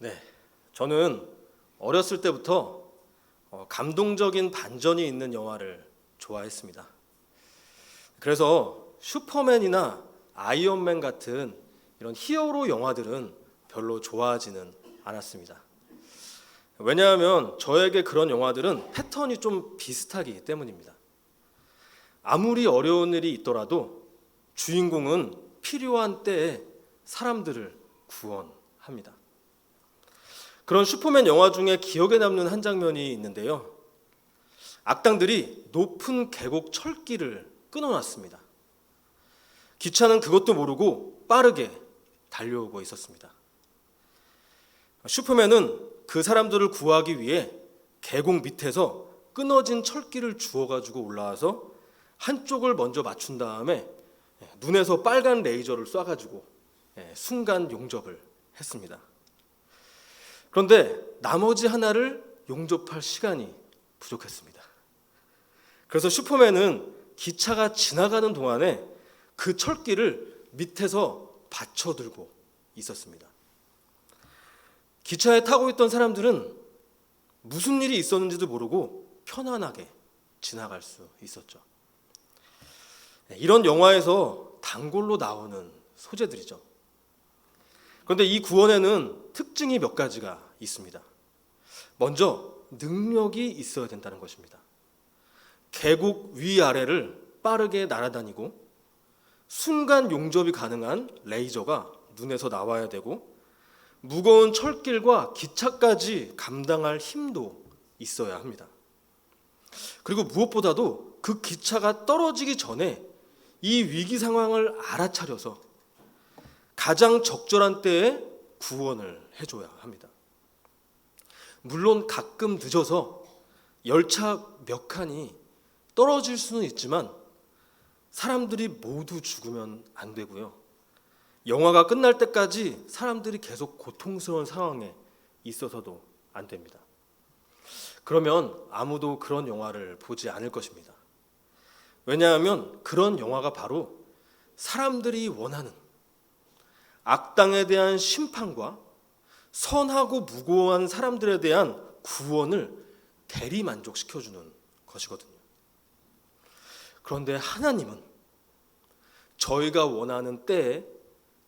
네, 저는 어렸을 때부터 감동적인 반전이 있는 영화를 좋아했습니다. 그래서 슈퍼맨이나 아이언맨 같은 이런 히어로 영화들은 별로 좋아하지는 않았습니다. 왜냐하면 저에게 그런 영화들은 패턴이 좀 비슷하기 때문입니다. 아무리 어려운 일이 있더라도 주인공은 필요한 때에 사람들을 구원합니다. 그런 슈퍼맨 영화 중에 기억에 남는 한 장면이 있는데요. 악당들이 높은 계곡 철길을 끊어놨습니다. 기차는 그것도 모르고 빠르게 달려오고 있었습니다. 슈퍼맨은 그 사람들을 구하기 위해 계곡 밑에서 끊어진 철길을 주워가지고 올라와서 한쪽을 먼저 맞춘 다음에 눈에서 빨간 레이저를 쏴가지고 순간 용접을 했습니다. 그런데 나머지 하나를 용접할 시간이 부족했습니다. 그래서 슈퍼맨은 기차가 지나가는 동안에 그 철길을 밑에서 받쳐들고 있었습니다. 기차에 타고 있던 사람들은 무슨 일이 있었는지도 모르고 편안하게 지나갈 수 있었죠. 이런 영화에서 단골로 나오는 소재들이죠. 그런데 이 구원에는 특징이 몇 가지가 있습니다. 먼저 능력이 있어야 된다는 것입니다. 계곡 위아래를 빠르게 날아다니고 순간 용접이 가능한 레이저가 눈에서 나와야 되고 무거운 철길과 기차까지 감당할 힘도 있어야 합니다. 그리고 무엇보다도 그 기차가 떨어지기 전에 이 위기 상황을 알아차려서 가장 적절한 때에 구원을 해줘야 합니다. 물론 가끔 늦어서 열차 몇 칸이 떨어질 수는 있지만 사람들이 모두 죽으면 안 되고요. 영화가 끝날 때까지 사람들이 계속 고통스러운 상황에 있어서도 안 됩니다. 그러면 아무도 그런 영화를 보지 않을 것입니다. 왜냐하면 그런 영화가 바로 사람들이 원하는 악당에 대한 심판과 선하고 무고한 사람들에 대한 구원을 대리만족시켜주는 것이거든요. 그런데 하나님은 저희가 원하는 때에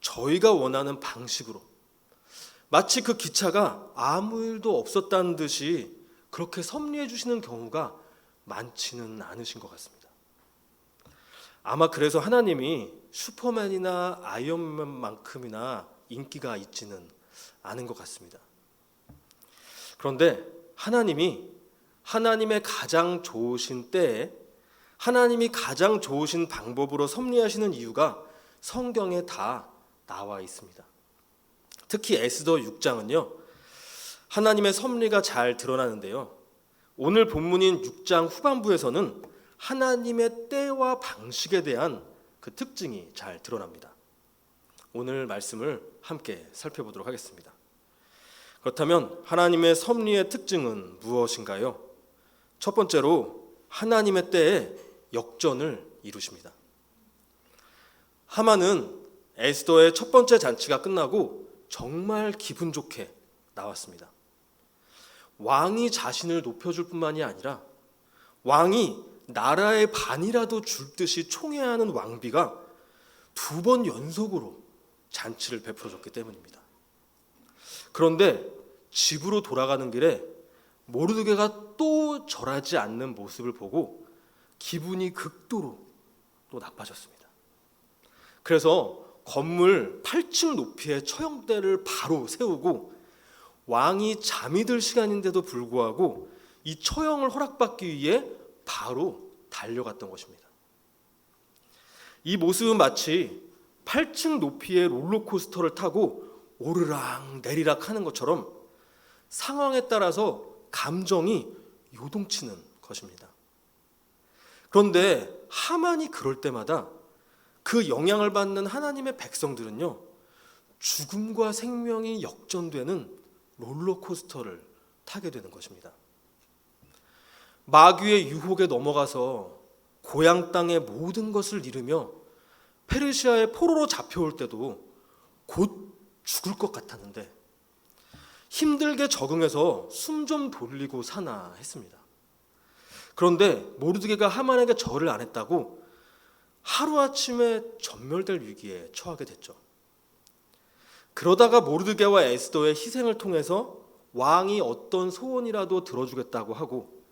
저희가 원하는 방식으로 마치 그 기차가 아무 일도 없었다는 듯이 그렇게 섭리해 주시는 경우가 많지는 않으신 것 같습니다. 아마 그래서 하나님이 슈퍼맨이나 아이언맨만큼이나 인기가 있지는 않은 것 같습니다. 그런데 하나님이 하나님의 가장 좋으신 때에 하나님이 가장 좋으신 방법으로 섭리하시는 이유가 성경에 다 나와 있습니다. 특히 에스더 6장은요. 하나님의 섭리가 잘 드러나는데요. 오늘 본문인 6장 후반부에서는 하나님의 때와 방식에 대한 그 특징이 잘 드러납니다. 오늘 말씀을 함께 살펴보도록 하겠습니다. 그렇다면 하나님의 섭리의 특징은 무엇인가요? 첫 번째로 하나님의 때에 역전을 이루십니다. 하만은 에스더의 첫 번째 잔치가 끝나고 정말 기분 좋게 나왔습니다. 왕이 자신을 높여줄 뿐만이 아니라 왕이 나라의 반이라도 줄 듯이 총애하는 왕비가 2번 연속으로 잔치를 베풀어줬기 때문입니다. 그런데 집으로 돌아가는 길에 모르드게가 또 절하지 않는 모습을 보고 기분이 극도로 또 나빠졌습니다. 그래서 건물 8층 높이의 처형대를 바로 세우고 왕이 잠이 들 시간인데도 불구하고 이 처형을 허락받기 위해 바로 달려갔던 것입니다. 이 모습은 마치 8층 높이의 롤러코스터를 타고 오르락 내리락 하는 것처럼 상황에 따라서 감정이 요동치는 것입니다. 그런데 하만이 그럴 때마다 그 영향을 받는 하나님의 백성들은요, 죽음과 생명이 역전되는 롤러코스터를 타게 되는 것입니다. 마귀의 유혹에 넘어가서 고향 땅의 모든 것을 잃으며 페르시아의 포로로 잡혀올 때도 곧 죽을 것 같았는데 힘들게 적응해서 숨 좀 돌리고 사나 했습니다. 그런데 모르드게가 하만에게 절을 안 했다고 하루아침에 전멸될 위기에 처하게 됐죠. 그러다가 모르드게와 에스더의 희생을 통해서 왕이 어떤 소원이라도 들어주겠다고 하고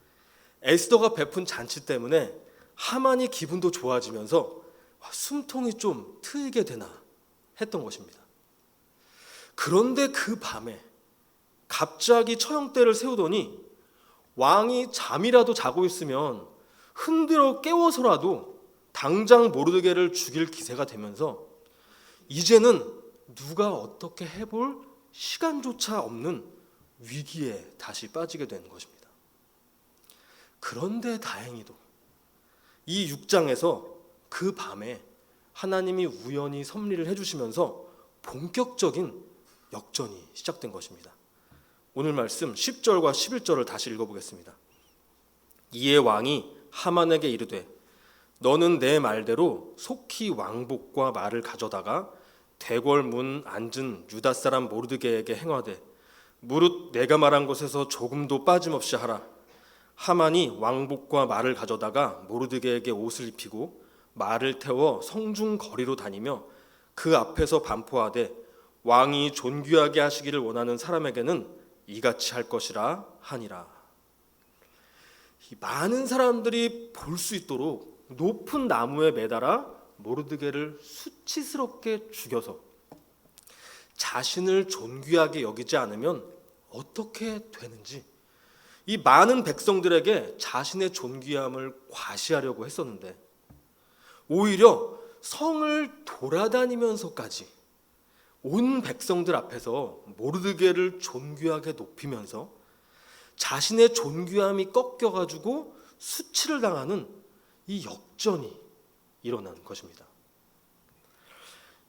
에스더가 베푼 잔치 때문에 하만이 기분도 좋아지면서 숨통이 좀 트이게 되나 했던 것입니다. 그런데 그 밤에 갑자기 처형대를 세우더니 왕이 잠이라도 자고 있으면 흔들어 깨워서라도 당장 모르드게를 죽일 기세가 되면서 이제는 누가 어떻게 해볼 시간조차 없는 위기에 다시 빠지게 된 것입니다. 그런데 다행히도 이 6장에서 그 밤에 하나님이 우연히 섭리를 해주시면서 본격적인 역전이 시작된 것입니다. 오늘 말씀 10절과 11절을 다시 읽어보겠습니다. 이에 왕이 하만에게 이르되 너는 내 말대로 속히 왕복과 말을 가져다가 대궐 문 앉은 유다 사람 모르드게에게 행하되 무릇 내가 말한 것에서 조금도 빠짐없이 하라. 하만이 왕복과 말을 가져다가 모르드게에게 옷을 입히고 말을 태워 성중 거리로 다니며 그 앞에서 반포하되 왕이 존귀하게 하시기를 원하는 사람에게는 이같이 할 것이라 하니라. 많은 사람들이 볼 수 있도록 높은 나무에 매달아 모르드게를 수치스럽게 죽여서 자신을 존귀하게 여기지 않으면 어떻게 되는지 이 많은 백성들에게 자신의 존귀함을 과시하려고 했었는데 오히려 성을 돌아다니면서까지 온 백성들 앞에서 모르드게를 존귀하게 높이면서 자신의 존귀함이 꺾여가지고 수치를 당하는 이 역전이 일어난 것입니다.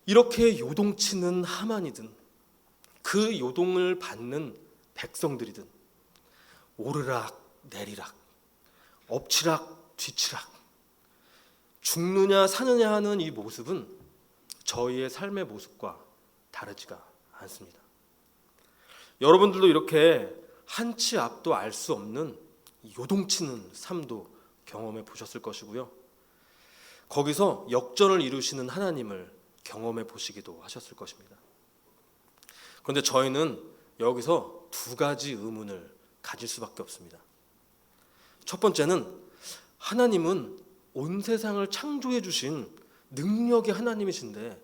이렇게 요동치는 하만이든 그 요동을 받는 백성들이든 오르락 내리락 엎치락 뒤치락 죽느냐 사느냐 하는 이 모습은 저희의 삶의 모습과 다르지가 않습니다. 여러분들도 이렇게 한치 앞도 알 수 없는 요동치는 삶도 경험해 보셨을 것이고요. 거기서 역전을 이루시는 하나님을 경험해 보시기도 하셨을 것입니다. 그런데 저희는 여기서 두 가지 의문을 가질 수밖에 없습니다. 첫 번째는 하나님은 온 세상을 창조해 주신 능력의 하나님이신데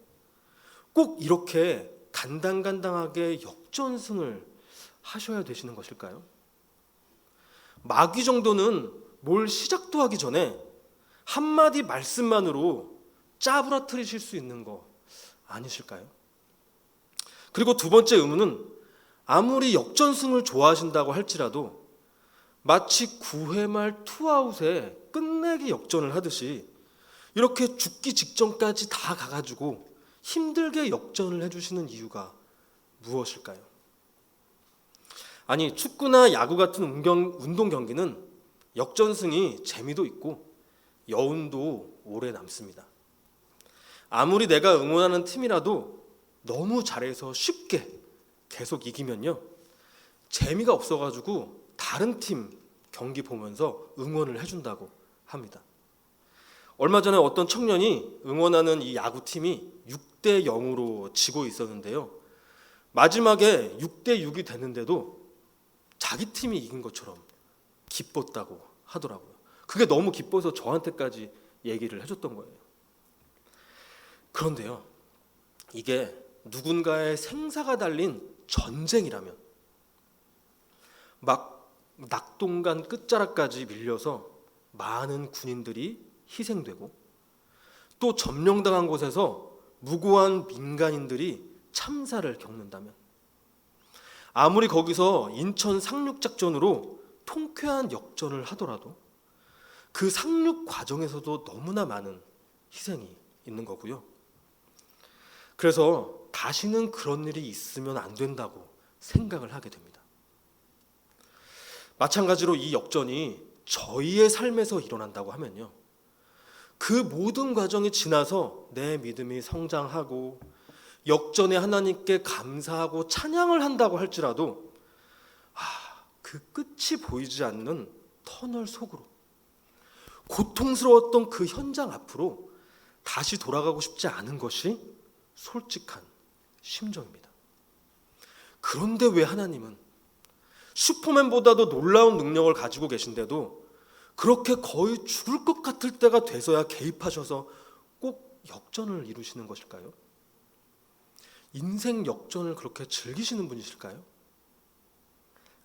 꼭 이렇게 간당간당하게 역전승을 하셔야 되시는 것일까요? 마귀 정도는 뭘 시작도 하기 전에 한마디 말씀만으로 짜부라뜨리실 수 있는 거 아니실까요? 그리고 두 번째 의문은 아무리 역전승을 좋아하신다고 할지라도 마치 9회 말 투아웃에 끝내기 역전을 하듯이 이렇게 죽기 직전까지 다 가가지고 힘들게 역전을 해주시는 이유가 무엇일까요? 아니 축구나 야구 같은 운동 경기는 역전승이 재미도 있고 여운도 오래 남습니다. 아무리 내가 응원하는 팀이라도 너무 잘해서 쉽게 계속 이기면요 재미가 없어가지고 다른 팀 경기 보면서 응원을 해준다고 합니다. 얼마 전에 어떤 청년이 응원하는 이 야구팀이 6대 0으로 지고 있었는데요. 마지막에 6대 6이 됐는데도 자기 팀이 이긴 것처럼 기뻤다고 하더라고요. 그게 너무 기뻐서 저한테까지 얘기를 해줬던 거예요. 그런데요, 이게 누군가의 생사가 달린 전쟁이라면 막 낙동강 끝자락까지 밀려서 많은 군인들이 희생되고 또 점령당한 곳에서 무고한 민간인들이 참사를 겪는다면 아무리 거기서 인천 상륙작전으로 통쾌한 역전을 하더라도 그 상륙 과정에서도 너무나 많은 희생이 있는 거고요. 그래서 다시는 그런 일이 있으면 안 된다고 생각을 하게 됩니다. 마찬가지로 이 역전이 저희의 삶에서 일어난다고 하면요, 그 모든 과정이 지나서 내 믿음이 성장하고 역전의 하나님께 감사하고 찬양을 한다고 할지라도 그 끝이 보이지 않는 터널 속으로, 고통스러웠던 그 현장 앞으로 다시 돌아가고 싶지 않은 것이 솔직한 심정입니다. 그런데 왜 하나님은 슈퍼맨보다도 놀라운 능력을 가지고 계신데도 그렇게 거의 죽을 것 같을 때가 돼서야 개입하셔서 꼭 역전을 이루시는 것일까요? 인생 역전을 그렇게 즐기시는 분이실까요?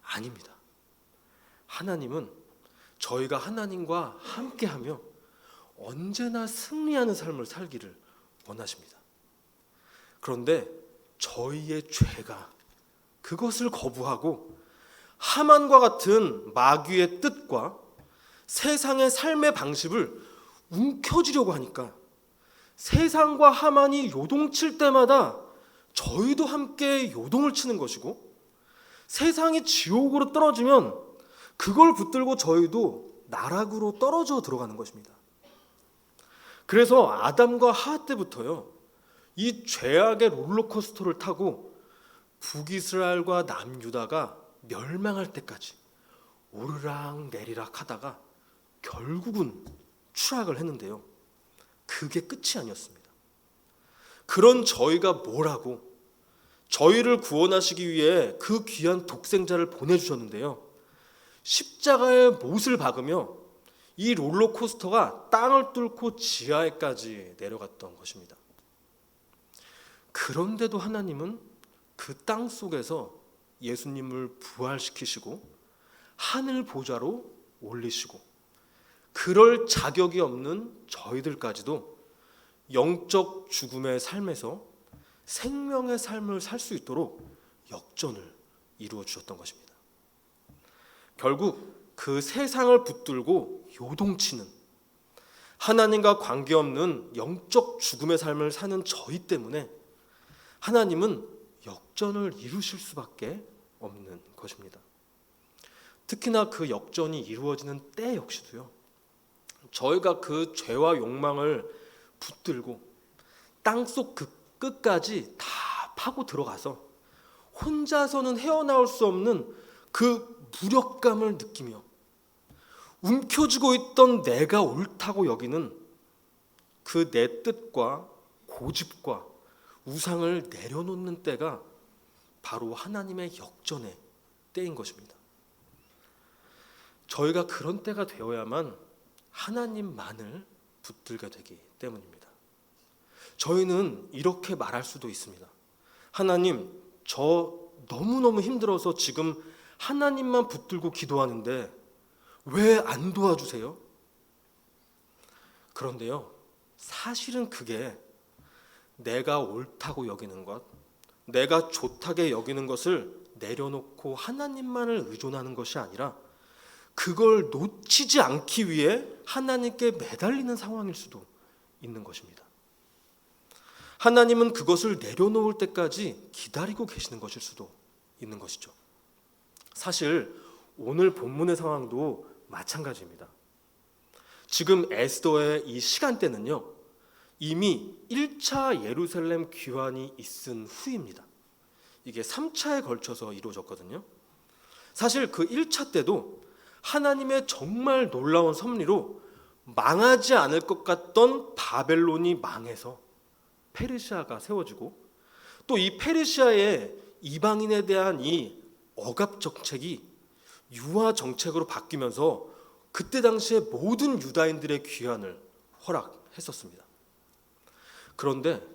아닙니다. 하나님은 저희가 하나님과 함께하며 언제나 승리하는 삶을 살기를 원하십니다. 그런데 저희의 죄가 그것을 거부하고 하만과 같은 마귀의 뜻과 세상의 삶의 방식을 움켜쥐려고 하니까 세상과 하만이 요동칠 때마다 저희도 함께 요동을 치는 것이고, 세상이 지옥으로 떨어지면 그걸 붙들고 저희도 나락으로 떨어져 들어가는 것입니다. 그래서 아담과 하와 때부터요, 이 죄악의 롤러코스터를 타고 북이스라엘과 남유다가 멸망할 때까지 오르락 내리락 하다가 결국은 추락을 했는데요, 그게 끝이 아니었습니다. 그런 저희가 뭘 하고 저희를 구원하시기 위해 그 귀한 독생자를 보내주셨는데요, 십자가에 못을 박으며 이 롤러코스터가 땅을 뚫고 지하에까지 내려갔던 것입니다. 그런데도 하나님은 그 땅 속에서 예수님을 부활시키시고 하늘 보좌로 올리시고, 그럴 자격이 없는 저희들까지도 영적 죽음의 삶에서 생명의 삶을 살 수 있도록 역전을 이루어 주셨던 것입니다. 결국 그 세상을 붙들고 요동치는, 하나님과 관계없는 영적 죽음의 삶을 사는 저희 때문에 하나님은 역전을 이루실 수밖에 없는 것입니다. 특히나 그 역전이 이루어지는 때 역시도요, 저희가 그 죄와 욕망을 붙들고 땅속 그 끝까지 다 파고 들어가서 혼자서는 헤어나올 수 없는 그 무력감을 느끼며 움켜쥐고 있던 내가 옳다고 여기는 그 내 뜻과 고집과 우상을 내려놓는 때가 바로 하나님의 역전의 때인 것입니다. 저희가 그런 때가 되어야만 하나님만을 붙들게 되기 때문입니다. 저희는 이렇게 말할 수도 있습니다. 하나님, 저 너무너무 힘들어서 지금 하나님만 붙들고 기도하는데 왜 안 도와주세요? 그런데요, 사실은 그게 내가 옳다고 여기는 것, 내가 좋다게 여기는 것을 내려놓고 하나님만을 의존하는 것이 아니라 그걸 놓치지 않기 위해 하나님께 매달리는 상황일 수도 있는 것입니다. 하나님은 그것을 내려놓을 때까지 기다리고 계시는 것일 수도 있는 것이죠. 사실 오늘 본문의 상황도 마찬가지입니다. 지금 에스더의 이 시간대는요, 이미 1차 예루살렘 귀환이 있은 후입니다. 이게 3차에 걸쳐서 이루어졌거든요. 사실 그 1차 때도 하나님의 정말 놀라운 섭리로 망하지 않을 것 같던 바벨론이 망해서 페르시아가 세워지고, 또 이 페르시아의 이방인에 대한 이 억압 정책이 유화 정책으로 바뀌면서 그때 당시에 모든 유다인들의 귀환을 허락했었습니다. 그런데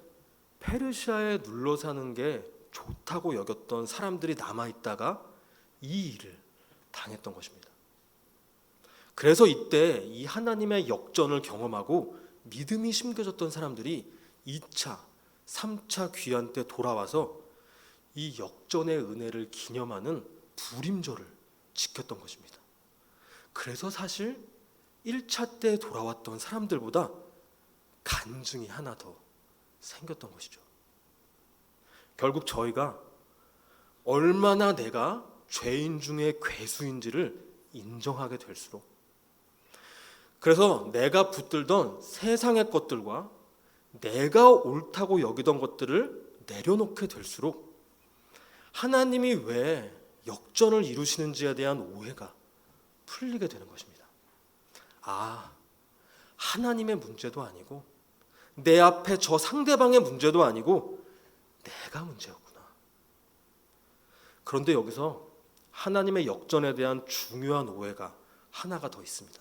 페르시아에 눌러 사는 게 좋다고 여겼던 사람들이 남아있다가 이 일을 당했던 것입니다. 그래서 이때 이 하나님의 역전을 경험하고 믿음이 심겨졌던 사람들이 2차, 3차 귀환 때 돌아와서 이 역전의 은혜를 기념하는 부림절을 지켰던 것입니다. 그래서 사실 1차 때 돌아왔던 사람들보다 간증이 하나 더 생겼던 것이죠. 결국 저희가 얼마나 내가 죄인 중에 괴수인지를 인정하게 될수록, 그래서 내가 붙들던 세상의 것들과 내가 옳다고 여기던 것들을 내려놓게 될수록 하나님이 왜 역전을 이루시는지에 대한 오해가 풀리게 되는 것입니다. 아, 하나님의 문제도 아니고 내 앞에 저 상대방의 문제도 아니고 내가 문제였구나. 그런데 여기서 하나님의 역전에 대한 중요한 오해가 하나가 더 있습니다.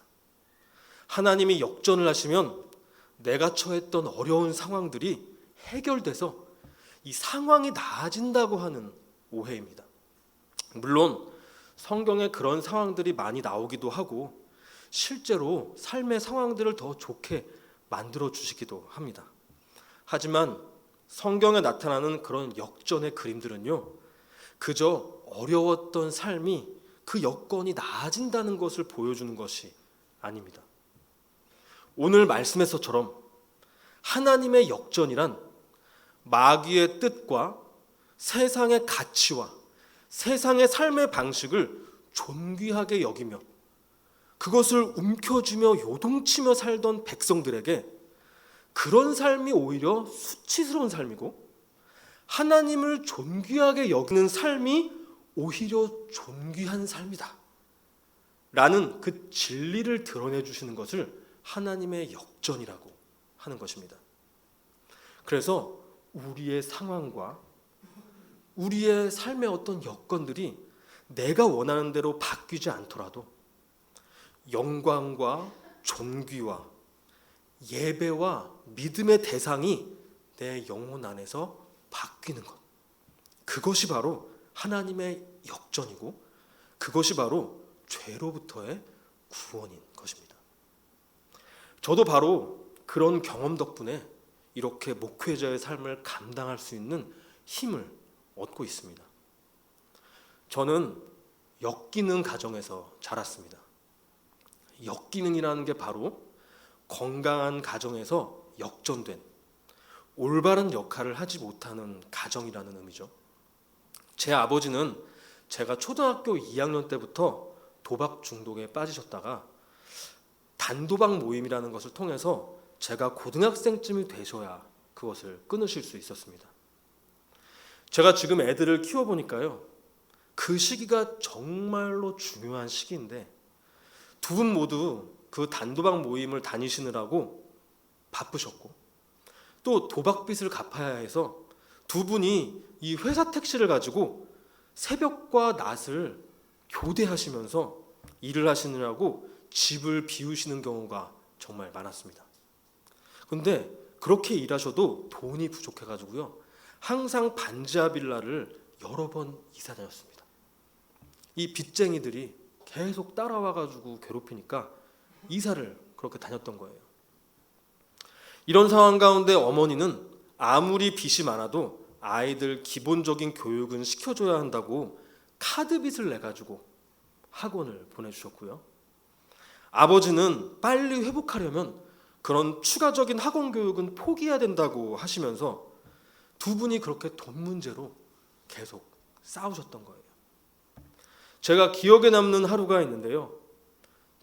하나님이 역전을 하시면 내가 처했던 어려운 상황들이 해결돼서 이 상황이 나아진다고 하는 오해입니다. 물론 성경에 그런 상황들이 많이 나오기도 하고 실제로 삶의 상황들을 더 좋게 만들어 주시기도 합니다. 하지만 성경에 나타나는 그런 역전의 그림들은요, 그저 어려웠던 삶이 그 여건이 나아진다는 것을 보여주는 것이 아닙니다. 오늘 말씀에서처럼 하나님의 역전이란 마귀의 뜻과 세상의 가치와 세상의 삶의 방식을 존귀하게 여기며 그것을 움켜쥐며 요동치며 살던 백성들에게 그런 삶이 오히려 수치스러운 삶이고 하나님을 존귀하게 여기는 삶이 오히려 존귀한 삶이다 라는 그 진리를 드러내 주시는 것을 하나님의 역전이라고 하는 것입니다. 그래서 우리의 상황과 우리의 삶의 어떤 여건들이 내가 원하는 대로 바뀌지 않더라도 영광과 존귀와 예배와 믿음의 대상이 내 영혼 안에서 바뀌는 것, 그것이 바로 하나님의 역전이고 그것이 바로 죄로부터의 구원인 것입니다. 저도 바로 그런 경험 덕분에 이렇게 목회자의 삶을 감당할 수 있는 힘을 얻고 있습니다. 저는 역기능 가정에서 자랐습니다. 역기능이라는 게 바로 건강한 가정에서 역전된 올바른 역할을 하지 못하는 가정이라는 의미죠. 제 아버지는 제가 초등학교 2학년 때부터 도박 중독에 빠지셨다가 단도박 모임이라는 것을 통해서 제가 고등학생쯤이 되셔야 그것을 끊으실 수 있었습니다. 제가 지금 애들을 키워보니까요, 그 시기가 정말로 중요한 시기인데 두 분 모두 그 단도박 모임을 다니시느라고 바쁘셨고 또 도박빚을 갚아야 해서 두 분이 이 회사 택시를 가지고 새벽과 낮을 교대하시면서 일을 하시느라고 집을 비우시는 경우가 정말 많았습니다. 근데 그렇게 일하셔도 돈이 부족해가지고요, 항상 반지하 빌라를 여러 번 이사 다녔습니다. 이 빚쟁이들이 계속 따라와가지고 괴롭히니까 이사를 그렇게 다녔던 거예요. 이런 상황 가운데 어머니는 아무리 빚이 많아도 아이들 기본적인 교육은 시켜줘야 한다고 카드빚을 내가지고 학원을 보내주셨고요. 아버지는 빨리 회복하려면 그런 추가적인 학원 교육은 포기해야 된다고 하시면서 두 분이 그렇게 돈 문제로 계속 싸우셨던 거예요. 제가 기억에 남는 하루가 있는데요.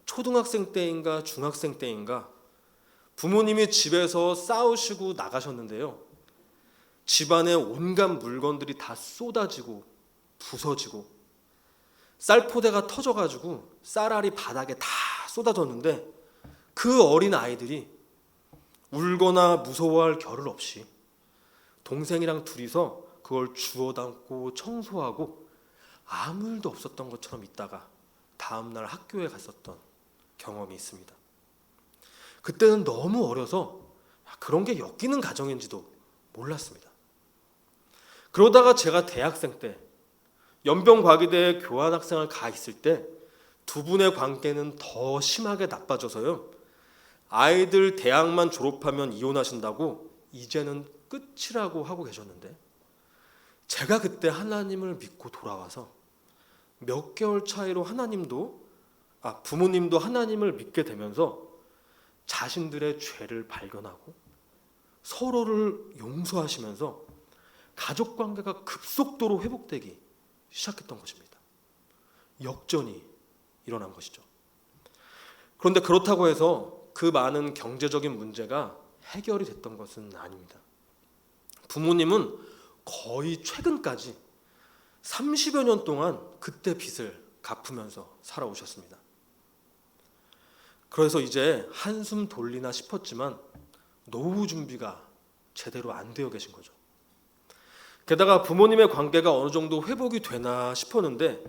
초등학생 때인가 중학생 때인가 부모님이 집에서 싸우시고 나가셨는데요. 집안에 온갖 물건들이 다 쏟아지고 부서지고 쌀포대가 터져가지고 쌀알이 바닥에 다 쏟아졌는데 그 어린 아이들이 울거나 무서워할 겨를 없이 동생이랑 둘이서 그걸 주워 담고 청소하고 아무 일도 없었던 것처럼 있다가 다음날 학교에 갔었던 경험이 있습니다. 그때는 너무 어려서 그런 게 엮이는 가정인지도 몰랐습니다. 그러다가 제가 대학생 때 연변과기대에 교환학생을 가 있을 때 두 분의 관계는 더 심하게 나빠져서요, 아이들 대학만 졸업하면 이혼하신다고 이제는 끝이라고 하고 계셨는데 제가 그때 하나님을 믿고 돌아와서 몇 개월 차이로 부모님도 하나님을 믿게 되면서 자신들의 죄를 발견하고 서로를 용서하시면서 가족 관계가 급속도로 회복되기 시작했던 것입니다. 역전이 일어난 것이죠. 그런데 그렇다고 해서 그 많은 경제적인 문제가 해결이 됐던 것은 아닙니다. 부모님은 거의 최근까지 30여 년 동안 그때 빚을 갚으면서 살아오셨습니다. 그래서 이제 한숨 돌리나 싶었지만 노후 준비가 제대로 안 되어 계신 거죠. 게다가 부모님의 관계가 어느 정도 회복이 되나 싶었는데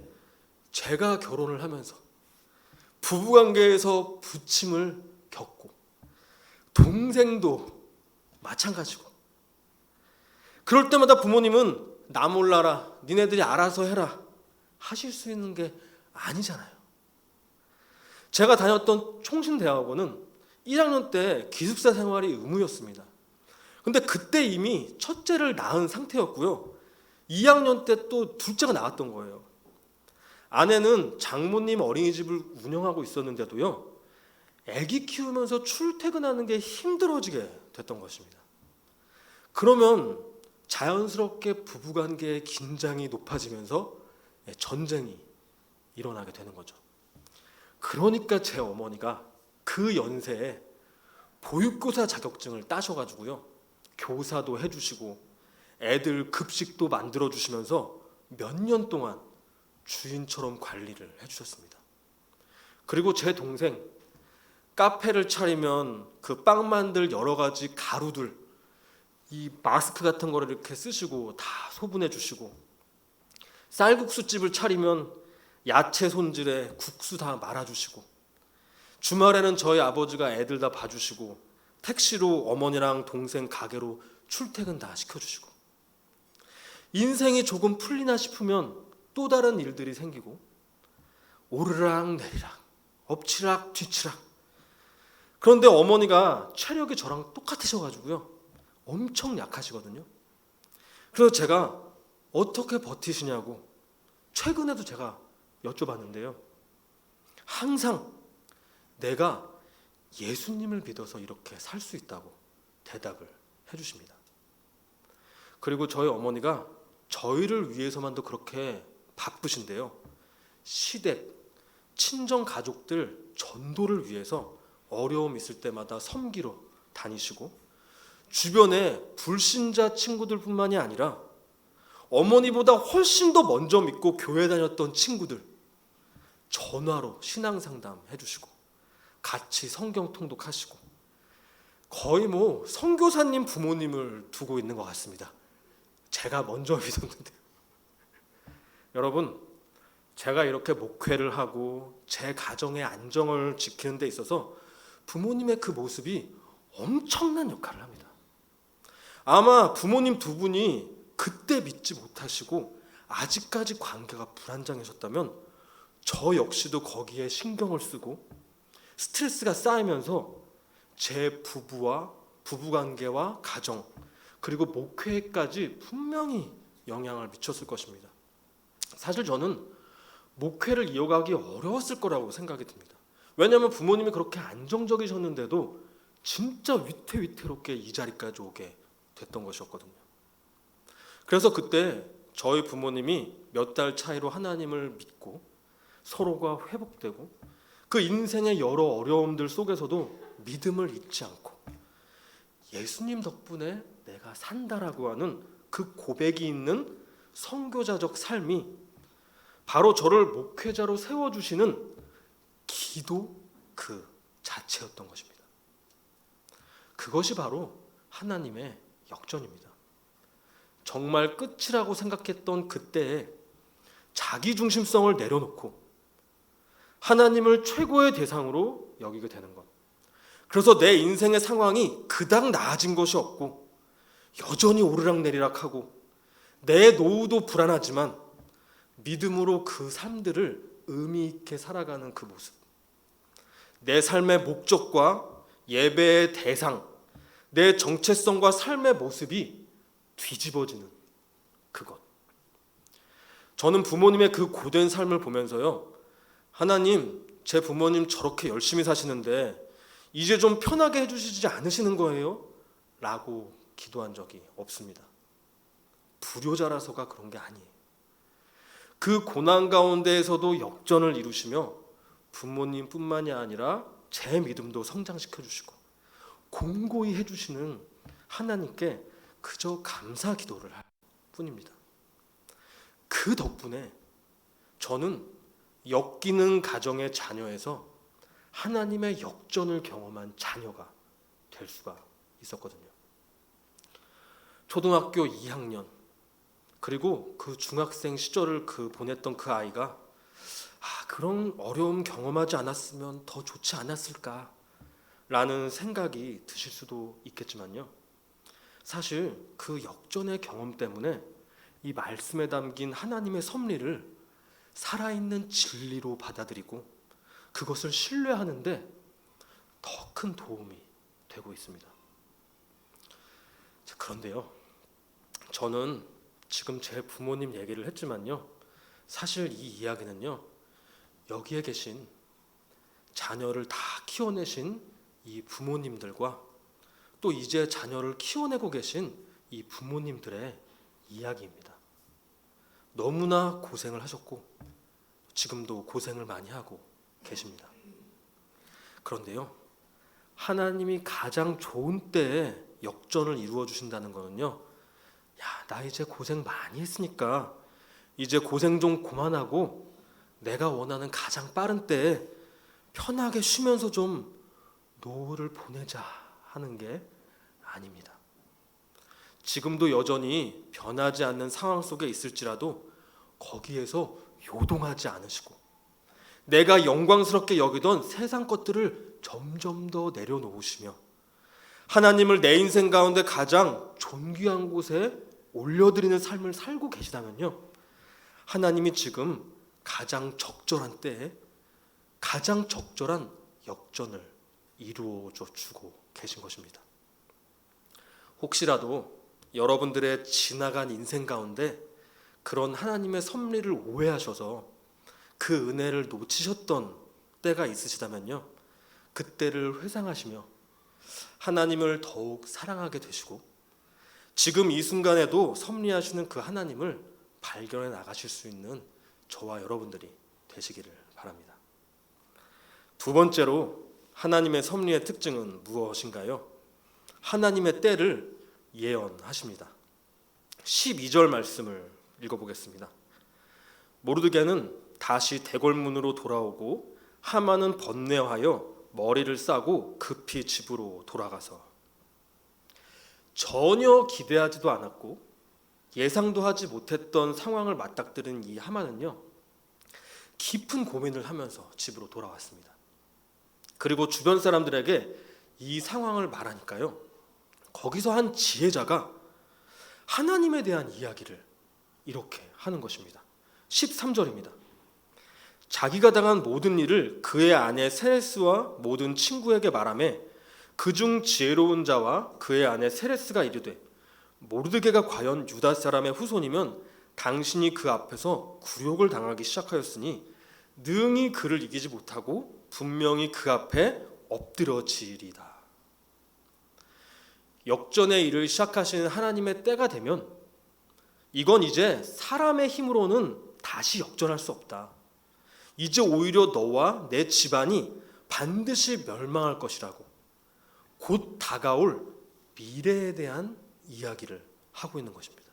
제가 결혼을 하면서 부부관계에서 부침을 겪고 동생도 마찬가지고 그럴 때마다 부모님은 나 몰라라 니네들이 알아서 해라 하실 수 있는 게 아니잖아요. 제가 다녔던 총신대학원은 1학년 때 기숙사 생활이 의무였습니다. 근데 그때 이미 첫째를 낳은 상태였고요. 2학년 때 또 둘째가 나왔던 거예요. 아내는 장모님 어린이집을 운영하고 있었는데도요. 아기 키우면서 출퇴근하는 게 힘들어지게 됐던 것입니다. 그러면 자연스럽게 부부관계의 긴장이 높아지면서 전쟁이 일어나게 되는 거죠. 그러니까 제 어머니가 그 연세에 보육교사 자격증을 따셔가지고요. 교사도 해주시고 애들 급식도 만들어주시면서 몇 년 동안 주인처럼 관리를 해주셨습니다. 그리고 제 동생 카페를 차리면 그 빵 만들 여러 가지 가루들 이 마스크 같은 거를 이렇게 쓰시고 다 소분해 주시고 쌀국수집을 차리면 야채 손질에 국수 다 말아주시고 주말에는 저희 아버지가 애들 다 봐주시고 택시로 어머니랑 동생 가게로 출퇴근 다 시켜주시고 인생이 조금 풀리나 싶으면 또 다른 일들이 생기고 오르락 내리락 엎치락 뒤치락 그런데 어머니가 체력이 저랑 똑같으셔가지고요 엄청 약하시거든요. 그래서 제가 어떻게 버티시냐고 최근에도 제가 여쭤봤는데요. 항상 내가 예수님을 믿어서 이렇게 살 수 있다고 대답을 해주십니다. 그리고 저희 어머니가 저희를 위해서만도 그렇게 바쁘신데요. 시댁, 친정 가족들 전도를 위해서 어려움 있을 때마다 섬기러 다니시고 주변에 불신자 친구들뿐만이 아니라 어머니보다 훨씬 더 먼저 믿고 교회 다녔던 친구들 전화로 신앙상담 해주시고 같이 성경 통독하시고 거의 뭐 선교사님 부모님을 두고 있는 것 같습니다. 제가 먼저 믿었는데 여러분 제가 이렇게 목회를 하고 제 가정의 안정을 지키는 데 있어서 부모님의 그 모습이 엄청난 역할을 합니다. 아마 부모님 두 분이 그때 믿지 못하시고 아직까지 관계가 불안정해졌다면 저 역시도 거기에 신경을 쓰고 스트레스가 쌓이면서 제 부부와 부부관계와 가정 그리고 목회까지 분명히 영향을 미쳤을 것입니다. 사실 저는 목회를 이어가기 어려웠을 거라고 생각이 듭니다. 왜냐하면 부모님이 그렇게 안정적이셨는데도 진짜 위태위태롭게 이 자리까지 오게 됐던 것이었거든요. 그래서 그때 저희 부모님이 몇 달 차이로 하나님을 믿고 서로가 회복되고 그 인생의 여러 어려움들 속에서도 믿음을 잃지 않고 예수님 덕분에 내가 산다라고 하는 그 고백이 있는 선교자적 삶이 바로 저를 목회자로 세워주시는 기도 그 자체였던 것입니다. 그것이 바로 하나님의 역전입니다. 정말 끝이라고 생각했던 그때에 자기중심성을 내려놓고 하나님을 최고의 대상으로 여기게 되는 것. 그래서 내 인생의 상황이 그닥 나아진 것이 없고 여전히 오르락내리락하고 내 노후도 불안하지만 믿음으로 그 삶들을 의미 있게 살아가는 그 모습. 내 삶의 목적과 예배의 대상, 내 정체성과 삶의 모습이 뒤집어지는 그것. 저는 부모님의 그 고된 삶을 보면서요. 하나님, 제 부모님 저렇게 열심히 사시는데 이제 좀 편하게 해주시지 않으시는 거예요? 라고 기도한 적이 없습니다. 불효자라서가 그런 게 아니에요. 그 고난 가운데에서도 역전을 이루시며 부모님뿐만이 아니라 제 믿음도 성장시켜 주시고 공고히 해주시는 하나님께 그저 감사 기도를 할 뿐입니다. 그 그 덕분에 저는 엮이는 가정의 자녀에서 하나님의 역전을 경험한 자녀가 될 수가 있었거든요. 초등학교 2학년 그리고 그 중학생 시절을 보냈던 그 아이가 그런 어려움 경험하지 않았으면 더 좋지 않았을까 라는 생각이 드실 수도 있겠지만요, 사실 그 역전의 경험 때문에 이 말씀에 담긴 하나님의 섭리를 살아있는 진리로 받아들이고 그것을 신뢰하는데 더 큰 도움이 되고 있습니다. 그런데요, 저는 지금 제 부모님 얘기를 했지만요, 사실 이 이야기는요, 여기에 계신 자녀를 다 키워내신 이 부모님들과 또 이제 자녀를 키워내고 계신 이 부모님들의 이야기입니다. 너무나 고생을 하셨고 지금도 고생을 많이 하고 계십니다. 그런데요, 하나님이 가장 좋은 때에 역전을 이루어 주신다는 거는요, 나 이제 고생 많이 했으니까 이제 고생 좀 그만하고 내가 원하는 가장 빠른 때에 편하게 쉬면서 좀 노후를 보내자 하는 게 아닙니다. 지금도 여전히 변하지 않는 상황 속에 있을지라도 거기에서 요동하지 않으시고 내가 영광스럽게 여기던 세상 것들을 점점 더 내려놓으시며 하나님을 내 인생 가운데 가장 존귀한 곳에 올려드리는 삶을 살고 계시다면요, 하나님이 지금 가장 적절한 때에 가장 적절한 역전을 이루어줘 주고 계신 것입니다. 혹시라도 여러분들의 지나간 인생 가운데 그런 하나님의 섭리를 오해하셔서 그 은혜를 놓치셨던 때가 있으시다면요, 그때를 회상하시며 하나님을 더욱 사랑하게 되시고 지금 이 순간에도 섭리하시는 그 하나님을 발견해 나가실 수 있는 저와 여러분들이 되시기를 바랍니다. 두 번째로 하나님의 섭리의 특징은 무엇인가요? 하나님의 때를 예언하십니다. 12절 말씀을 읽어보겠습니다. 모르드게는 다시 대궐문으로 돌아오고 하만은 번뇌하여 머리를 싸고 급히 집으로 돌아가서 전혀 기대하지도 않았고 예상도 하지 못했던 상황을 맞닥뜨린 이 하만은요, 깊은 고민을 하면서 집으로 돌아왔습니다. 그리고 주변 사람들에게 이 상황을 말하니까요, 거기서 한 지혜자가 하나님에 대한 이야기를 이렇게 하는 것입니다. 13절입니다. 자기가 당한 모든 일을 그의 아내 세레스와 모든 친구에게 말하며 그중 지혜로운 자와 그의 아내 세레스가 이르되 모르드게가 과연 유다 사람의 후손이면 당신이 그 앞에서 굴욕을 당하기 시작하였으니 능히 그를 이기지 못하고 분명히 그 앞에 엎드러지리다. 역전의 일을 시작하시는 하나님의 때가 되면 이건 이제 사람의 힘으로는 다시 역전할 수 없다. 이제 오히려 너와 내 집안이 반드시 멸망할 것이라고 곧 다가올 미래에 대한 이야기를 하고 있는 것입니다.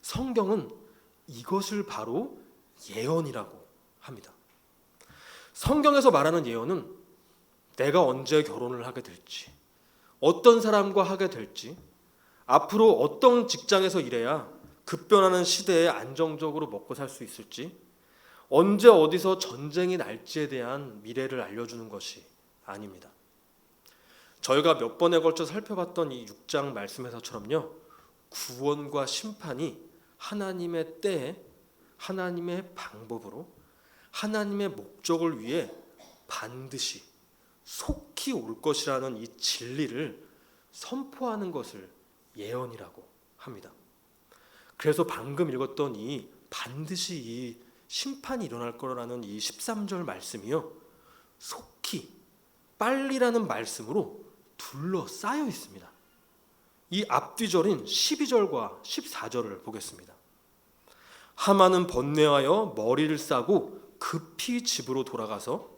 성경은 이것을 바로 예언이라고 합니다. 성경에서 말하는 예언은 내가 언제 결혼을 하게 될지, 어떤 사람과 하게 될지, 앞으로 어떤 직장에서 일해야 급변하는 시대에 안정적으로 먹고 살 수 있을지, 언제 어디서 전쟁이 날지에 대한 미래를 알려주는 것이 아닙니다. 저희가 몇 번에 걸쳐 살펴봤던 이 6장 말씀에서처럼요, 구원과 심판이 하나님의 때에 하나님의 방법으로 하나님의 목적을 위해 반드시 속히 올 것이라는 이 진리를 선포하는 것을 예언이라고 합니다. 그래서 방금 읽었던 이 반드시 이 심판이 일어날 거라는 이 13절 말씀이요, 속히, 빨리라는 말씀으로 둘러싸여 있습니다. 이 앞뒤절인 12절과 14절을 보겠습니다. 하만은 번뇌하여 머리를 싸고 급히 집으로 돌아가서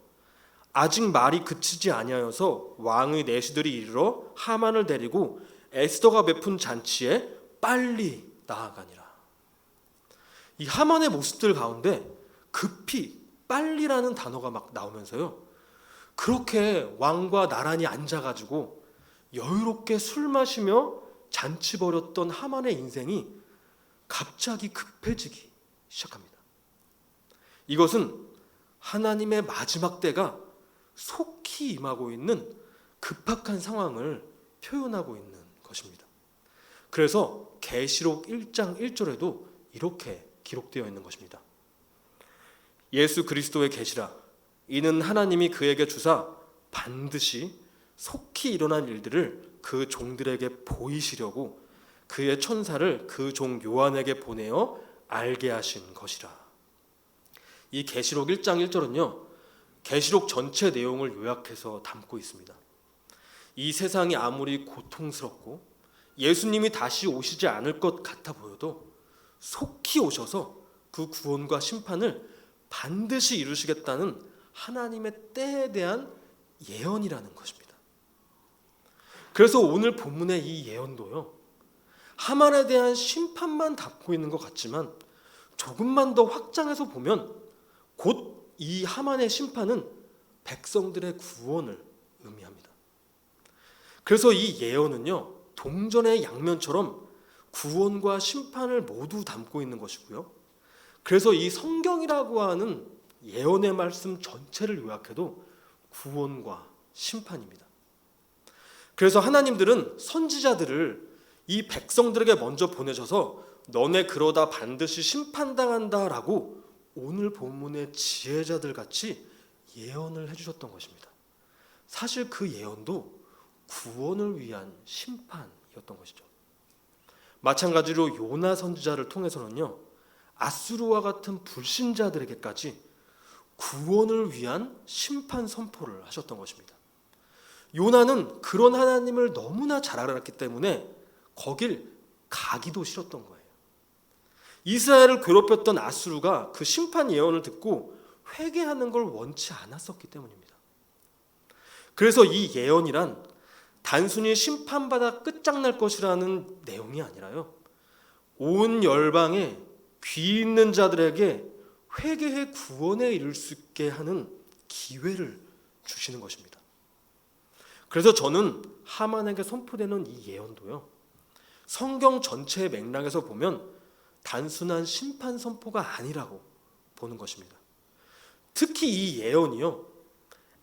아직 말이 그치지 아니하여서 왕의 내시들이 이르러 하만을 데리고 에스더가 베푼 잔치에 빨리 나아가니라. 이 하만의 모습들 가운데 급히 빨리라는 단어가 막 나오면서요, 그렇게 왕과 나란히 앉아가지고 여유롭게 술 마시며 잔치 벌였던 하만의 인생이 갑자기 급해지기 시작합니다. 이것은 하나님의 마지막 때가 속히 임하고 있는 급박한 상황을 표현하고 있는 것입니다. 그래서 계시록 1장 1절에도 이렇게 기록되어 있는 것입니다. 예수 그리스도의 계시라. 이는 하나님이 그에게 주사 반드시 속히 일어난 일들을 그 종들에게 보이시려고 그의 천사를 그 종 요한에게 보내어 알게 하신 것이라. 이 계시록 1장 1절은요, 계시록 전체 내용을 요약해서 담고 있습니다. 이 세상이 아무리 고통스럽고 예수님이 다시 오시지 않을 것 같아 보여도 속히 오셔서 그 구원과 심판을 반드시 이루시겠다는 하나님의 때에 대한 예언이라는 것입니다. 그래서 오늘 본문의 이 예언도요, 하만에 대한 심판만 담고 있는 것 같지만 조금만 더 확장해서 보면 곧 이 하만의 심판은 백성들의 구원을 의미합니다. 그래서 이 예언은요, 동전의 양면처럼 구원과 심판을 모두 담고 있는 것이고요, 그래서 이 성경이라고 하는 예언의 말씀 전체를 요약해도 구원과 심판입니다. 그래서 하나님들은 선지자들을 이 백성들에게 먼저 보내셔서 너네 그러다 반드시 심판당한다라고 오늘 본문의 지혜자들 같이 예언을 해주셨던 것입니다. 사실 그 예언도 구원을 위한 심판이었던 것이죠. 마찬가지로 요나 선지자를 통해서는요, 아수르와 같은 불신자들에게까지 구원을 위한 심판 선포를 하셨던 것입니다. 요나는 그런 하나님을 너무나 잘 알았기 때문에 거길 가기도 싫었던 거예요. 이스라엘을 괴롭혔던 아수르가 그 심판 예언을 듣고 회개하는 걸 원치 않았었기 때문입니다. 그래서 이 예언이란 단순히 심판받아 끝장날 것이라는 내용이 아니라요, 온 열방에 귀 있는 자들에게 회개의 구원에 이를 수 있게 하는 기회를 주시는 것입니다. 그래서 저는 하만에게 선포되는 이 예언도요, 성경 전체의 맥락에서 보면 단순한 심판 선포가 아니라고 보는 것입니다. 특히 이 예언이요,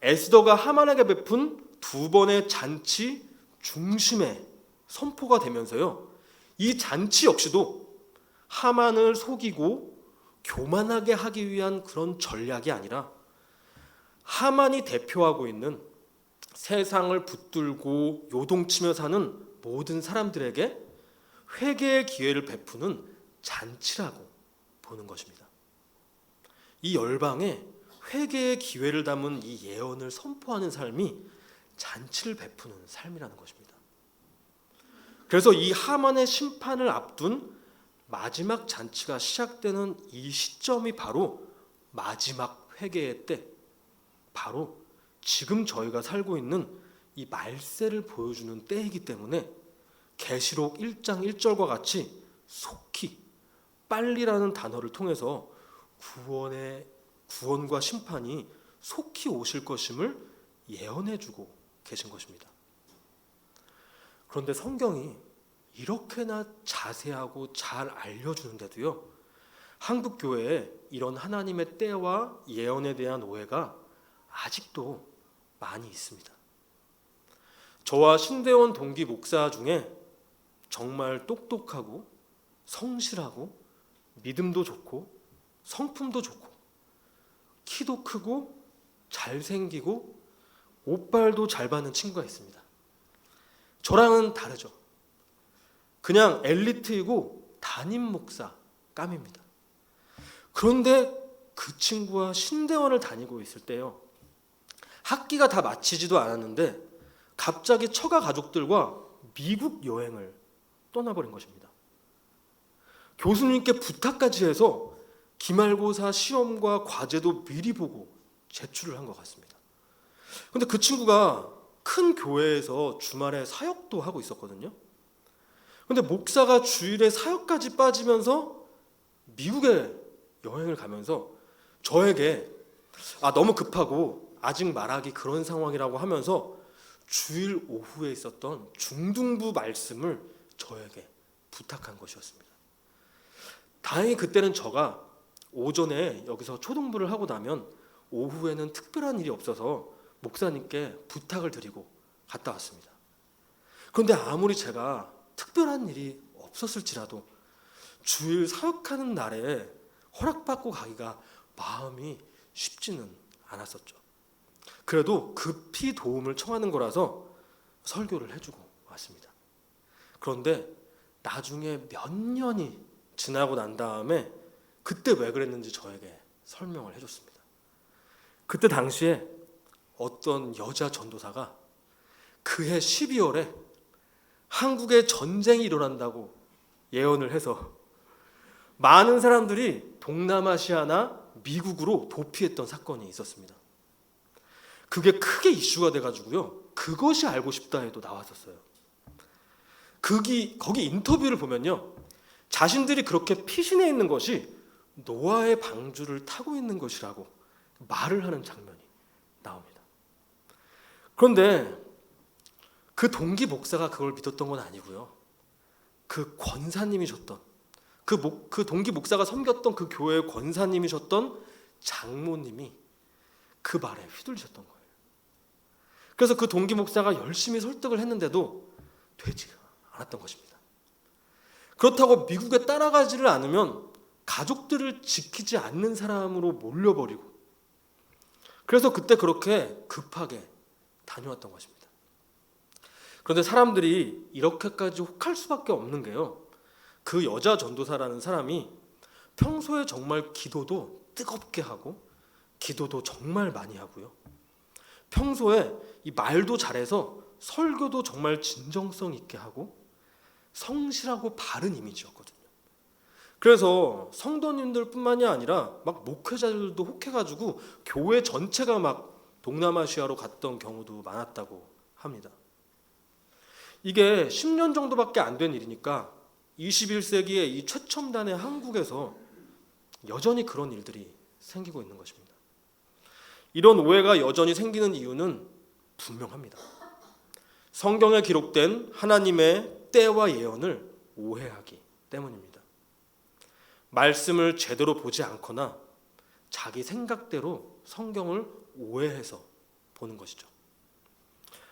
에스더가 하만에게 베푼 두 번의 잔치 중심에 선포가 되면서요, 이 잔치 역시도 하만을 속이고 교만하게 하기 위한 그런 전략이 아니라 하만이 대표하고 있는 세상을 붙들고 요동치며 사는 모든 사람들에게 회개의 기회를 베푸는 잔치라고 보는 것입니다. 이 열방에 회개의 기회를 담은 이 예언을 선포하는 삶이 잔치를 베푸는 삶이라는 것입니다. 그래서 이 하만의 심판을 앞둔 마지막 잔치가 시작되는 이 시점이 바로 마지막 회개의 때, 바로 지금 저희가 살고 있는 이 말세를 보여주는 때이기 때문에 계시록 1장 1절과 같이 속히, 빨리라는 단어를 통해서 구원과 심판이 속히 오실 것임을 예언해주고 계신 것입니다. 그런데 성경이 이렇게나 자세하고 잘 알려주는데도요, 한국 교회에 이런 하나님의 때와 예언에 대한 오해가 아직도 많이 있습니다. 저와 신대원 동기 목사 중에 정말 똑똑하고 성실하고 믿음도 좋고 성품도 좋고 키도 크고 잘생기고 옷발도 잘 받는 친구가 있습니다. 저랑은 다르죠. 그냥 엘리트이고 담임 목사 깜입니다. 그런데 그 친구와 신대원을 다니고 있을 때요, 학기가 다 마치지도 않았는데 갑자기 처가 가족들과 미국 여행을 떠나버린 것입니다. 교수님께 부탁까지 해서 기말고사 시험과 과제도 미리 보고 제출을 한 것 같습니다. 그런데 그 친구가 큰 교회에서 주말에 사역도 하고 있었거든요. 그런데 목사가 주일에 사역까지 빠지면서 미국에 여행을 가면서 저에게 너무 급하고 아직 말하기 그런 상황이라고 하면서 주일 오후에 있었던 중등부 말씀을 저에게 부탁한 것이었습니다. 다행히 그때는 저가 오전에 여기서 초등부를 하고 나면 오후에는 특별한 일이 없어서 목사님께 부탁을 드리고 갔다 왔습니다. 그런데 아무리 제가 특별한 일이 없었을지라도 주일 사역하는 날에 허락받고 가기가 마음이 쉽지는 않았었죠. 그래도 급히 도움을 청하는 거라서 설교를 해주고 왔습니다. 그런데 나중에 몇 년이 지나고 난 다음에 그때 왜 그랬는지 저에게 설명을 해줬습니다. 그때 당시에 어떤 여자 전도사가 그해 12월에 한국에 전쟁이 일어난다고 예언을 해서 많은 사람들이 동남아시아나 미국으로 도피했던 사건이 있었습니다. 그게 크게 이슈가 돼가지고요. 그것이 알고 싶다에도 나왔었어요. 거기 인터뷰를 보면요. 자신들이 그렇게 피신해 있는 것이 노아의 방주를 타고 있는 것이라고 말을 하는 장면이 나옵니다. 그런데 그 동기 목사가 그걸 믿었던 건 아니고요. 그 권사님이셨던 그 동기 목사가 섬겼던 그 교회의 권사님이셨던 장모님이 그 말에 휘둘리셨던 거예요. 그래서 그 동기 목사가 열심히 설득을 했는데도 되지가 않았던 것입니다. 그렇다고 미국에 따라가지를 않으면 가족들을 지키지 않는 사람으로 몰려버리고, 그래서 그때 그렇게 급하게 다녀왔던 것입니다. 그런데 사람들이 이렇게까지 혹할 수밖에 없는 게요, 그 여자 전도사라는 사람이 평소에 정말 기도도 뜨겁게 하고 기도도 정말 많이 하고요, 평소에 이 말도 잘해서 설교도 정말 진정성 있게 하고 성실하고 바른 이미지였거든요. 그래서 성도님들 뿐만이 아니라 막 목회자들도 혹해가지고 교회 전체가 막 동남아시아로 갔던 경우도 많았다고 합니다. 이게 10년 정도밖에 안 된 일이니까 21세기의 이 최첨단의 한국에서 여전히 그런 일들이 생기고 있는 것입니다. 이런 오해가 여전히 생기는 이유는 분명합니다. 성경에 기록된 하나님의 때와 예언을 오해하기 때문입니다. 말씀을 제대로 보지 않거나 자기 생각대로 성경을 오해해서 보는 것이죠.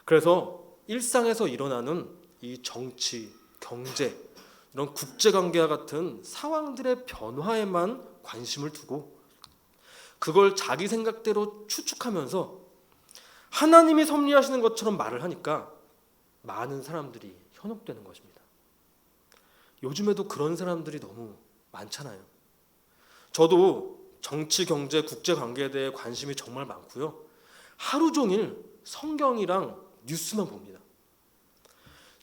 그래서 일상에서 일어나는 이 정치, 경제, 이런 국제관계와 같은 상황들의 변화에만 관심을 두고 그걸 자기 생각대로 추측하면서 하나님이 섭리하시는 것처럼 말을 하니까 많은 사람들이 현혹되는 것입니다. 요즘에도 그런 사람들이 너무 많잖아요. 저도 정치, 경제, 국제관계에 대해 관심이 정말 많고요, 하루 종일 성경이랑 뉴스만 봅니다.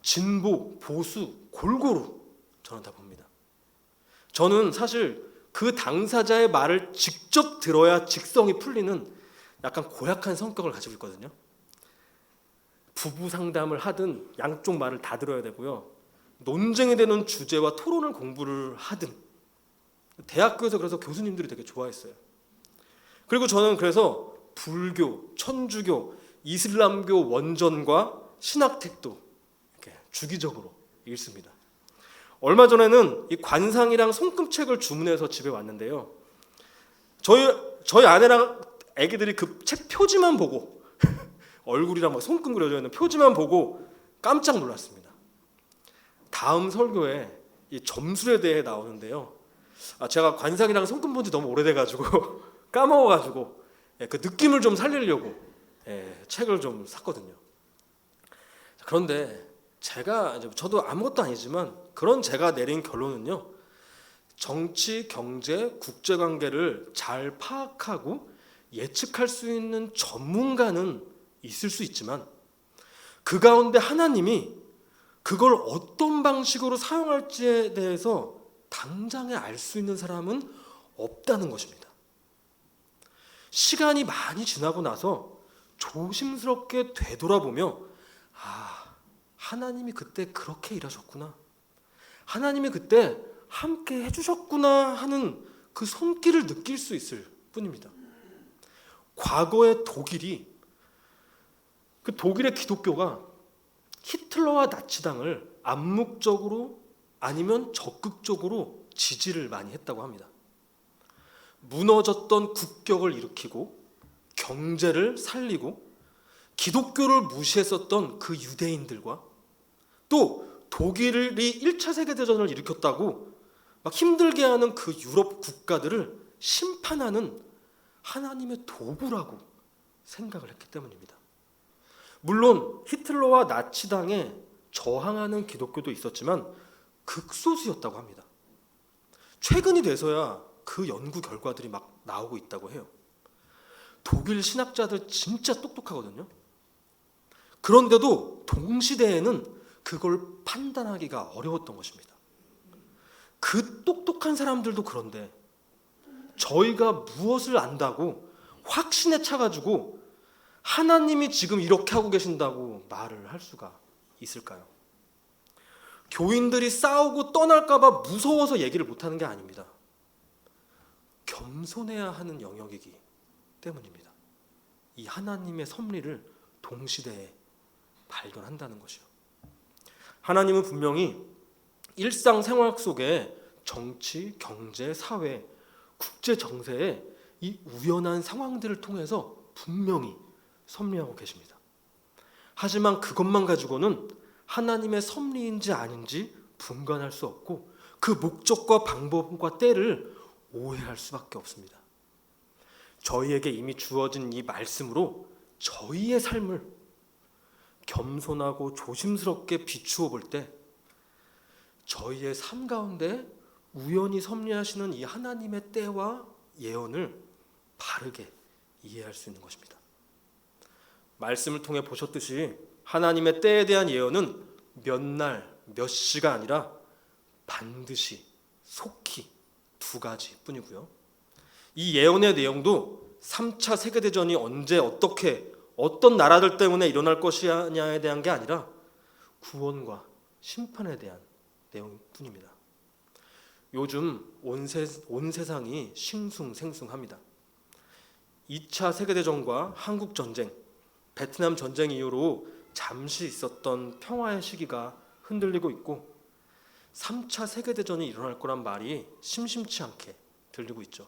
진보, 보수 골고루 저는 다 봅니다. 저는 사실 그 당사자의 말을 직접 들어야 직성이 풀리는 약간 고약한 성격을 가지고 있거든요. 부부 상담을 하든 양쪽 말을 다 들어야 되고요, 논쟁이 되는 주제와 토론을 공부를 하든, 대학교에서 그래서 교수님들이 되게 좋아했어요. 그리고 저는 그래서 불교, 천주교, 이슬람교 원전과 신학책도 이렇게 주기적으로 읽습니다. 얼마 전에는 이 관상이랑 손금책을 주문해서 집에 왔는데요, 저희 아내랑 애기들이 그 책 표지만 보고 얼굴이랑 막 손금 그려져 있는 표지만 보고 깜짝 놀랐습니다. 다음 설교에 이 점술에 대해 나오는데요, 제가 관상이랑 손금 본 지 너무 오래돼가지고 까먹어가지고 그 느낌을 좀 살리려고 책을 좀 샀거든요. 그런데 저도 아무것도 아니지만 그런 제가 내린 결론은요, 정치, 경제, 국제관계를 잘 파악하고 예측할 수 있는 전문가는 있을 수 있지만 그 가운데 하나님이 그걸 어떤 방식으로 사용할지에 대해서 당장에 알 수 있는 사람은 없다는 것입니다. 시간이 많이 지나고 나서 조심스럽게 되돌아보며 하나님이 그때 그렇게 일하셨구나, 하나님이 그때 함께 해주셨구나 하는 그 손길을 느낄 수 있을 뿐입니다. 과거의 독일의 기독교가 히틀러와 나치당을 암묵적으로 아니면 적극적으로 지지를 많이 했다고 합니다. 무너졌던 국격을 일으키고 경제를 살리고 기독교를 무시했었던 그 유대인들과 또 독일이 1차 세계대전을 일으켰다고 막 힘들게 하는 그 유럽 국가들을 심판하는 하나님의 도구라고 생각을 했기 때문입니다. 물론 히틀러와 나치당에 저항하는 기독교도 있었지만 극소수였다고 합니다. 최근이 돼서야 그 연구 결과들이 막 나오고 있다고 해요. 독일 신학자들 진짜 똑똑하거든요. 그런데도 동시대에는 그걸 판단하기가 어려웠던 것입니다. 그 똑똑한 사람들도 그런데 저희가 무엇을 안다고 확신에 차가지고 하나님이 지금 이렇게 하고 계신다고 말을 할 수가 있을까요? 교인들이 싸우고 떠날까 봐 무서워서 얘기를 못하는 게 아닙니다. 겸손해야 하는 영역이기 때문입니다. 이 하나님의 섭리를 동시대에 발견한다는 것이요. 하나님은 분명히 일상생활 속에 정치, 경제, 사회, 국제 정세에 이 우연한 상황들을 통해서 분명히 섭리하고 계십니다. 하지만 그것만 가지고는 하나님의 섭리인지 아닌지 분간할 수 없고 그 목적과 방법과 때를 오해할 수밖에 없습니다. 저희에게 이미 주어진 이 말씀으로 저희의 삶을 겸손하고 조심스럽게 비추어 볼 때 저희의 삶 가운데 우연히 섭리하시는 이 하나님의 때와 예언을 바르게 이해할 수 있는 것입니다. 말씀을 통해 보셨듯이 하나님의 때에 대한 예언은 몇 날, 몇 시가 아니라 반드시 속히 두 가지 뿐이고요. 이 예언의 내용도 3차 세계대전이 언제 어떻게 어떤 나라들 때문에 일어날 것이냐에 대한 게 아니라 구원과 심판에 대한 내용뿐입니다. 요즘 온 세상이 싱숭생숭합니다. 2차 세계대전과 한국전쟁, 베트남 전쟁 이후로 잠시 있었던 평화의 시기가 흔들리고 있고 3차 세계대전이 일어날 거란 말이 심심치 않게 들리고 있죠.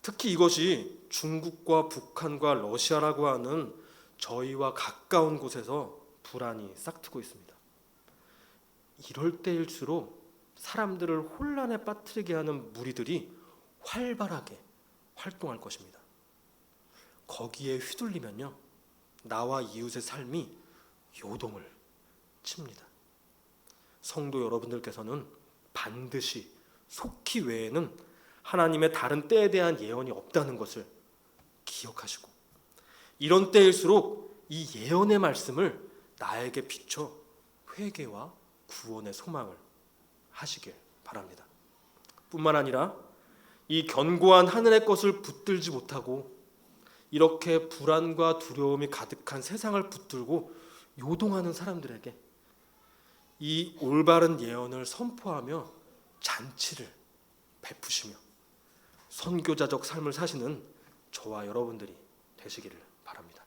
특히 이것이 중국과 북한과 러시아라고 하는 저희와 가까운 곳에서 불안이 싹트고 있습니다. 이럴 때일수록 사람들을 혼란에 빠뜨리게 하는 무리들이 활발하게 활동할 것입니다. 거기에 휘둘리면요, 나와 이웃의 삶이 요동을 칩니다. 성도 여러분들께서는 반드시 속히 외에는 하나님의 다른 때에 대한 예언이 없다는 것을 기억하시고 이런 때일수록 이 예언의 말씀을 나에게 비춰 회개와 구원의 소망을 하시길 바랍니다. 뿐만 아니라 이 견고한 하늘의 것을 붙들지 못하고 이렇게 불안과 두려움이 가득한 세상을 붙들고 요동하는 사람들에게 이 올바른 예언을 선포하며 잔치를 베푸시며 선교자적 삶을 사시는 저와 여러분들이 되시기를 바랍니다.